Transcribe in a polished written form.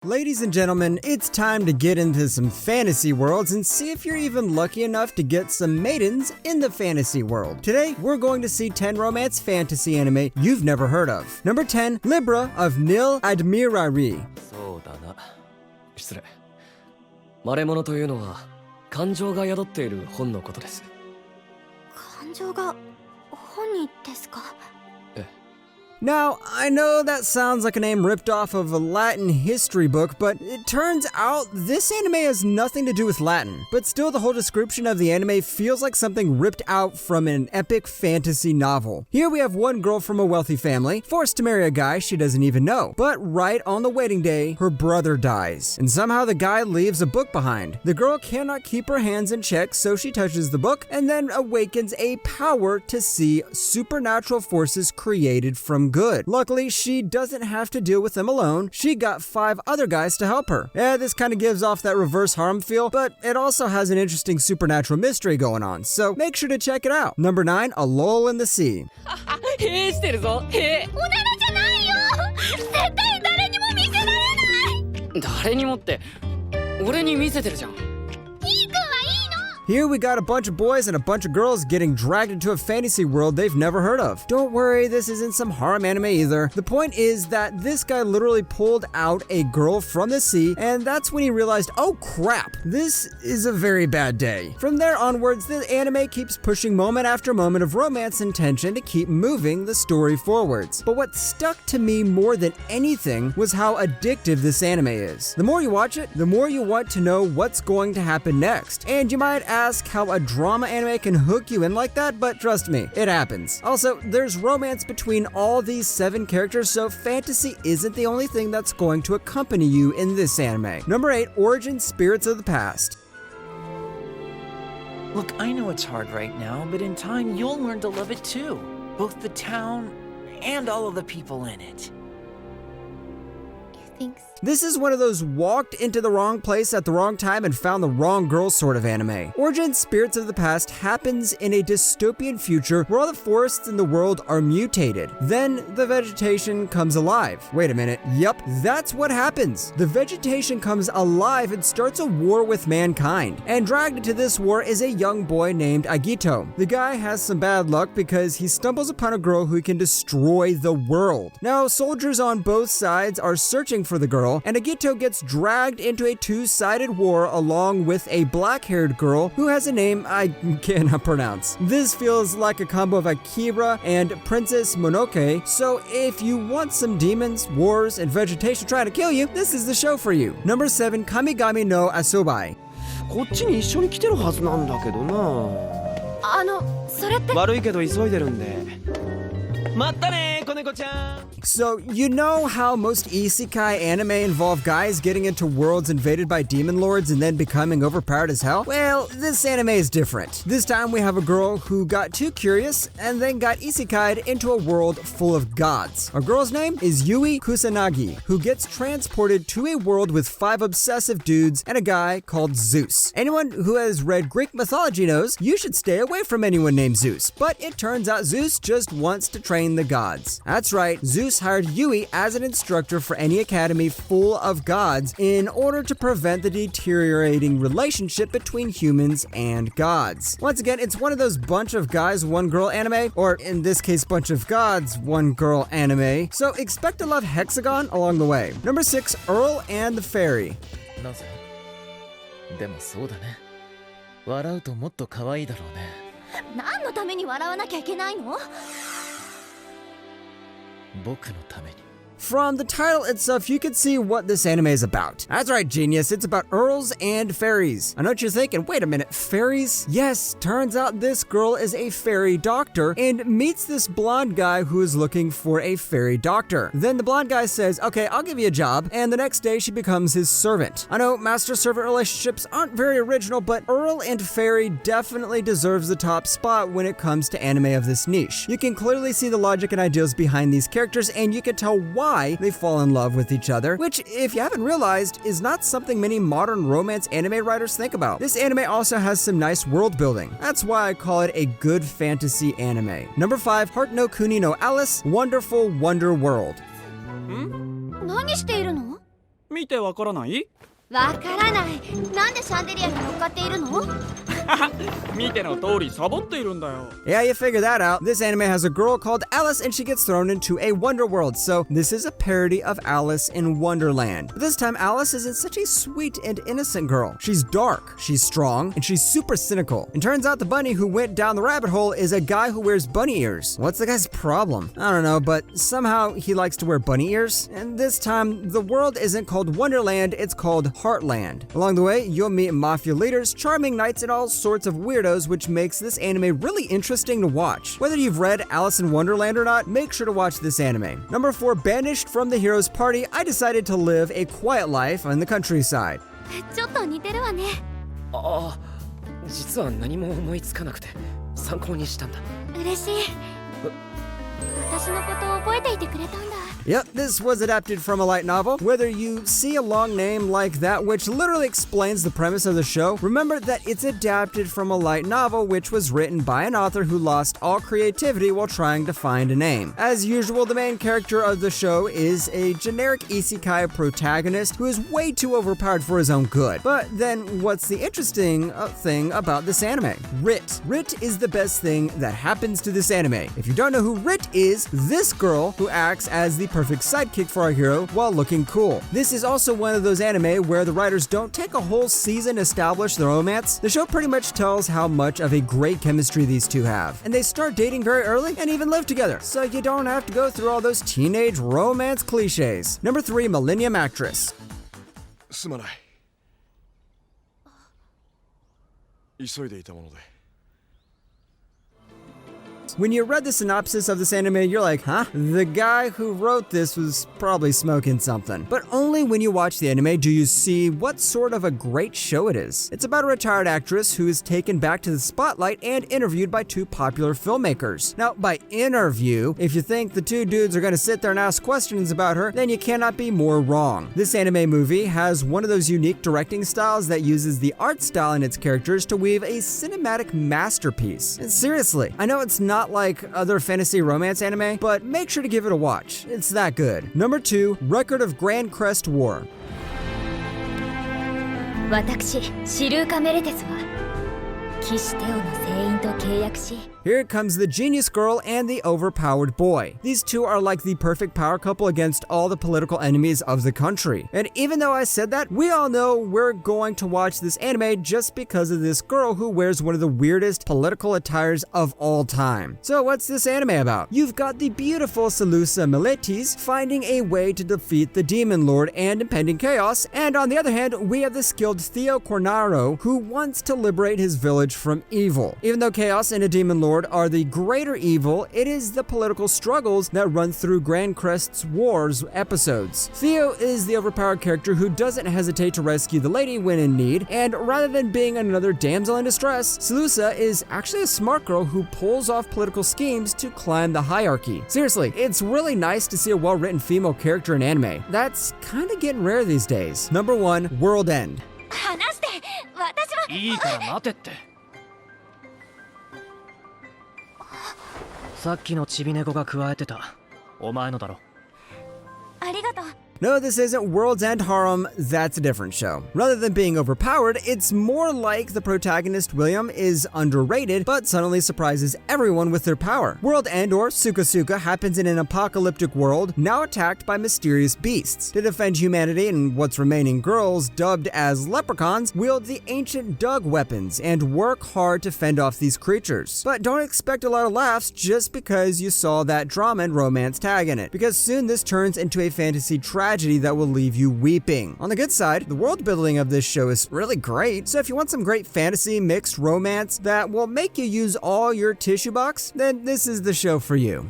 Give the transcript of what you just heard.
Ladies and gentlemen, it's time to get into some fantasy worlds and see if you're even lucky enough to get some maidens in the fantasy world. Today, we're going to see 10 romance fantasy anime you've never heard of. Number 10, Libra of Nil Admirari. そうだな。失礼。マレモノというのは感情が宿っている本のことです。感情が本にですか? Now, I know that sounds like a name ripped off of a Latin history book, but it turns out this anime has nothing to do with Latin. But still, the whole description of the anime feels like something ripped out from an epic fantasy novel. Here we have one girl from a wealthy family, forced to marry a guy she doesn't even know. But right on the wedding day, her brother dies, and somehow the guy leaves a book behind. The girl cannot keep her hands in check, so she touches the book and then awakens a power to see supernatural forces created from good. Luckily, she doesn't have to deal with them alone. She got 5 other guys to help her. This kind of gives off that reverse harem feel, but it also has an interesting supernatural mystery going on, so make sure to check it out. Number 9, A Lull in the Sea. してるぞ。おならじゃないよ。絶対誰にも見せられない。誰にもって俺に見せてるじゃん。Here we got a bunch of boys and a bunch of girls getting dragged into a fantasy world they've never heard of. Don't worry, this isn't some harem anime either. The point is that this guy literally pulled out a girl from the sea, and that's when he realized, oh crap, this is a very bad day. From there onwards, the anime keeps pushing moment after moment of romance and tension to keep moving the story forwards. But what stuck to me more than anything was how addictive this anime is. The more you watch it, the more you want to know what's going to happen next. And you might ask how a drama anime can hook you in like that, but trust me, it happens. Also, there's romance between all these 7 characters, so fantasy isn't the only thing that's going to accompany you in this anime. Number 8, Origin Spirits of the Past. Look, I know it's hard right now, but in time you'll learn to love it too. Both the town and all of the people in it. You think so? This is one of those walked into the wrong place at the wrong time and found the wrong girl sort of anime. Origin Spirits of the Past happens in a dystopian future where all the forests in the world are mutated. Then the vegetation comes alive. Wait a minute. Yup, that's what happens. The vegetation comes alive and starts a war with mankind. And dragged into this war is a young boy named Agito. The guy has some bad luck because he stumbles upon a girl who can destroy the world. Now, soldiers on both sides are searching for the girl, and Agito gets dragged into a 2-sided war along with a black-haired girl who has a name I cannot pronounce. This feels like a combo of Akira and Princess Mononoke, so if you want some demons, wars, and vegetation trying to kill you, this is the show for you. Number 7, Kamigami no Asobai. こっちに一緒に来てるはずなんだけどな。それって。悪いけど急いでるんで。またね、子猫ちゃん。 So, you know how most isekai anime involve guys getting into worlds invaded by demon lords and then becoming overpowered as hell? Well, this anime is different. This time we have a girl who got too curious and then got isekai'd into a world full of gods. Our girl's name is Yui Kusanagi, who gets transported to a world with 5 obsessive dudes and a guy called Zeus. Anyone who has read Greek mythology knows you should stay away from anyone named Zeus, but it turns out Zeus just wants to train the gods. That's right, Zeus hired Yui as an instructor for any academy full of gods in order to prevent the deteriorating relationship between humans and gods. Once again, it's one of those bunch of guys, one girl anime, or in this case, bunch of gods, one girl anime. So expect a love hexagon along the way. Number 6, Earl and the Fairy. なぜ？でもそうだね。笑うともっと可愛いだろうね。何のために笑わなきゃいけないの？僕のために。 From the title itself, you can see what this anime is about. That's right, genius, it's about earls and fairies. I know what you're thinking, wait a minute, fairies? Yes, turns out this girl is a fairy doctor and meets this blonde guy who is looking for a fairy doctor. Then the blonde guy says, okay, I'll give you a job, and the next day she becomes his servant. I know master-servant relationships aren't very original, but Earl and Fairy definitely deserves the top spot when it comes to anime of this niche. You can clearly see the logic and ideals behind these characters, and you can tell why they fall in love with each other, which, if you haven't realized, is not something many modern romance anime writers think about. This anime also has some nice world building. That's why I call it a good fantasy anime. Number 5, Heart no Kuni no Alice, Wonderful Wonder World. 何しているの?見てわからない？わからない。なんでシャンデリアに乗っかっているの？見ての通りサボっているんだよ。Yeah, you figure that out. This anime has a girl called Alice and she gets thrown into a wonder world. So this is a parody of Alice in Wonderland. But this time Alice isn't such a sweet and innocent girl. She's dark, she's strong, and she's super cynical. And turns out the bunny who went down the rabbit hole is a guy who wears bunny ears. What's the guy's problem? I don't know, but somehow he likes to wear bunny ears. And this time the world isn't called Wonderland, it's called Heartland. Along the way, you'll meet mafia leaders, charming knights, and all sorts of weirdos, which makes this anime really interesting to watch. Whether you've read Alice in Wonderland or not, make sure to watch this anime. Number 4, banished from the hero's party, I decided to live a quiet life on the countryside. ちょっと似てるわね。ああ、実は何も思いつかなくて参考にしたんだ。嬉しい。私のことを覚えていてくれたんだ。Yep, this was adapted from a light novel. Whether you see a long name like that, which literally explains the premise of the show, remember that it's adapted from a light novel which was written by an author who lost all creativity while trying to find a name. As usual, the main character of the show is a generic isekai protagonist who is way too overpowered for his own good. But then what's the interesting thing about this anime? Rit. Rit is the best thing that happens to this anime. If you don't know who Rit is, this girl who acts as the perfect sidekick for our hero while looking cool. This is also one of those anime where the writers don't take a whole season to establish the romance. The show pretty much tells how much of a great chemistry these two have. And they start dating very early and even live together, so you don't have to go through all those teenage romance cliches. Number 3, Millennium Actress. すまない。急いでいたもので。 When you read the synopsis of this anime, you're like, huh? The guy who wrote this was probably smoking something. But only when you watch the anime do you see what sort of a great show it is. It's about a retired actress who is taken back to the spotlight and interviewed by 2 popular filmmakers. Now, by interview, if you think the 2 dudes are gonna sit there and ask questions about her, then you cannot be more wrong. This anime movie has one of those unique directing styles that uses the art style in its characters to weave a cinematic masterpiece. And seriously, I know it's not like other fantasy romance anime, but make sure to give it a watch. It's that good. Number 2, Record of Grand Crest War. 私、シルーカ・メレテスは騎士テオの船員と契約し Here comes the genius girl and the overpowered boy. These two are like the perfect power couple against all the political enemies of the country. And even though I said that, we all know we're going to watch this anime just because of this girl who wears one of the weirdest political attires of all time. So what's this anime about? You've got the beautiful Salusa Miletis finding a way to defeat the Demon Lord and impending chaos, and on the other hand, we have the skilled Theo Cornaro who wants to liberate his village from evil. Even though chaos and a Demon Lord are the greater evil, it is the political struggles that run through Grand Crest's Wars episodes. Theo is the overpowered character who doesn't hesitate to rescue the lady when in need, and rather than being another damsel in distress, Salusa is actually a smart girl who pulls off political schemes to climb the hierarchy. Seriously, it's really nice to see a well-written female character in anime. That's kinda getting rare these days. Number 1, World End. 話して。私は。いいから待てって。さっきのちび猫が加えてた。お前のだろ。ありがとう。 No, this isn't World's End Harem, that's a different show. Rather than being overpowered, it's more like the protagonist William is underrated, but suddenly surprises everyone with their power. World End, or Suka Suka, happens in an apocalyptic world, now attacked by mysterious beasts. To defend humanity and what's remaining girls, dubbed as leprechauns, wield the ancient Dug weapons and work hard to fend off these creatures. But don't expect a lot of laughs just because you saw that drama and romance tag in it, because soon this turns into a fantasy tragedy that will leave you weeping. On the good side, the world building of this show is really great, so if you want some great fantasy mixed romance that will make you use all your tissue box, then this is the show for you.